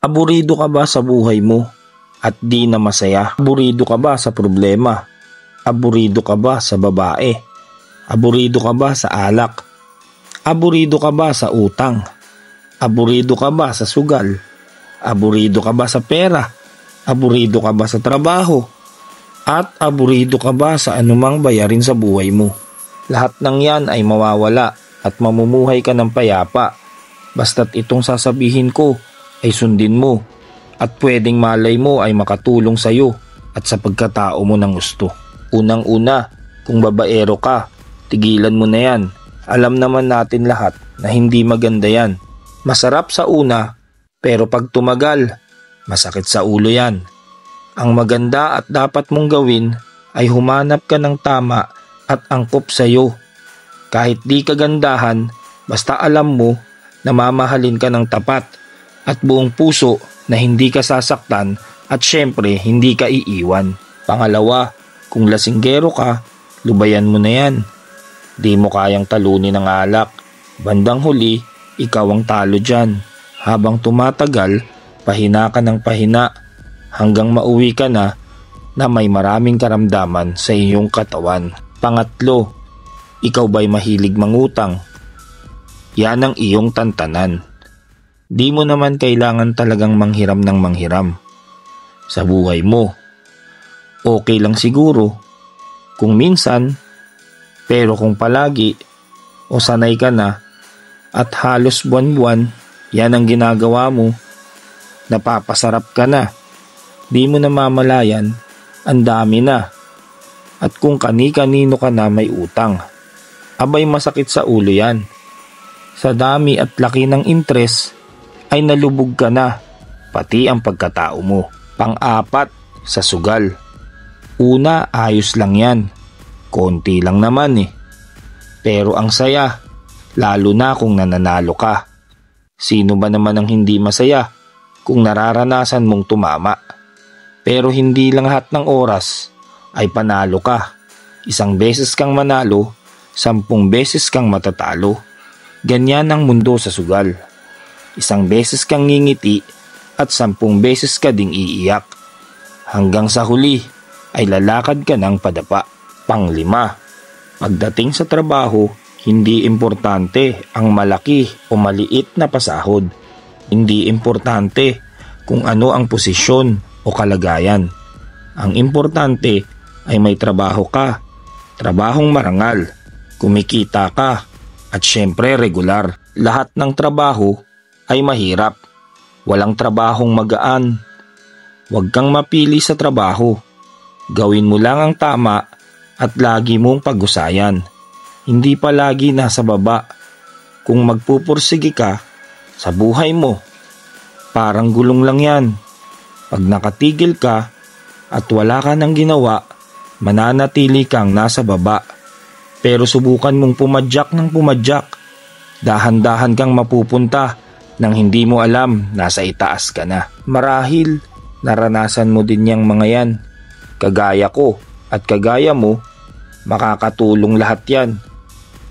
Aburido ka ba sa buhay mo at di na masaya? Aburido ka ba sa problema? Aburido ka ba sa babae? Aburido ka ba sa alak? Aburido ka ba sa utang? Aburido ka ba sa sugal? Aburido ka ba sa pera? Aburido ka ba sa trabaho? At aburido ka ba sa anumang bayarin sa buhay mo? Lahat ng yan ay mawawala at mamumuhay ka ng payapa basta't itong sasabihin ko ay sundin mo at pwedeng malay mo ay makatulong sa'yo at sa pagkatao mo ng gusto. Unang-una, kung babaero ka, tigilan mo na yan. Alam naman natin lahat na hindi maganda yan. Masarap sa una, pero pag tumagal, masakit sa ulo yan. Ang maganda at dapat mong gawin ay humanap ka ng tama at angkop sa'yo. Kahit di kagandahan, basta alam mo na mamahalin ka ng tapat at buong puso na hindi ka sasaktan at syempre hindi ka iiwan. Pangalawa, kung lasinggero ka, lubayan mo na yan. Di mo kayang talunin ng alak. Bandang huli, ikaw ang talo dyan. Habang tumatagal, pahina ka ng pahina hanggang mauwi ka na may maraming karamdaman sa iyong katawan. Pangatlo, ikaw ba'y mahilig mangutang? Yan ang iyong tantanan. Di mo naman kailangan talagang manghiram ng manghiram sa buhay mo. Okay lang siguro kung minsan, pero kung palagi o sanay ka na at halos buwan-buwan yan ang ginagawa mo, napapasarap ka na. Di mo namamalayan, ang dami na. At kung kani-kanino ka na may utang, abay masakit sa ulo yan. Sa dami at laki ng interest ay nalubog ka na, pati ang pagkatao mo. Pang-apat, sa sugal. Una, ayos lang yan. Konti lang naman eh. Pero ang saya, lalo na kung nananalo ka. Sino ba naman ang hindi masaya kung nararanasan mong tumama? Pero hindi lang lahat ng oras ay panalo ka. Isang beses kang manalo, 10 beses kang matatalo. Ganyan ang mundo sa sugal. Isang beses kang ngingiti at 10 beses ka ding iiyak. Hanggang sa huli ay lalakad ka ng padapa. Panglima, pagdating sa trabaho, hindi importante ang malaki o maliit na pasahod. Hindi importante kung ano ang posisyon o kalagayan. Ang importante ay may trabaho ka, trabahong marangal, kumikita ka, at syempre regular. Lahat ng trabaho ay mahirap. Walang trabahong magaan. Huwag kang mapili sa trabaho. Gawin mo lang ang tama at lagi mong pag-usayan. Hindi palagi nasa baba. Kung magpupursige ka sa buhay mo, parang gulong lang yan. Pag nakatigil ka at wala ka nang ginawa, mananatili kang nasa baba. Pero subukan mong pumadyak ng pumadyak. Dahan-dahan kang mapupunta nang hindi mo alam nasa itaas ka na. Marahil naranasan mo din yang mga yan. Kagaya ko at kagaya mo, makakatulong lahat yan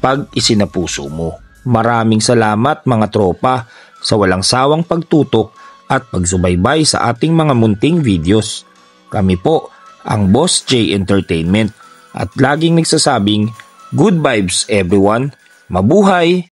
pag isinapuso mo. Maraming salamat mga tropa sa walang sawang pagtutok at pagsubaybay sa ating mga munting videos. Kami po ang Boss J Entertainment at laging nagsasabing good vibes everyone. Mabuhay!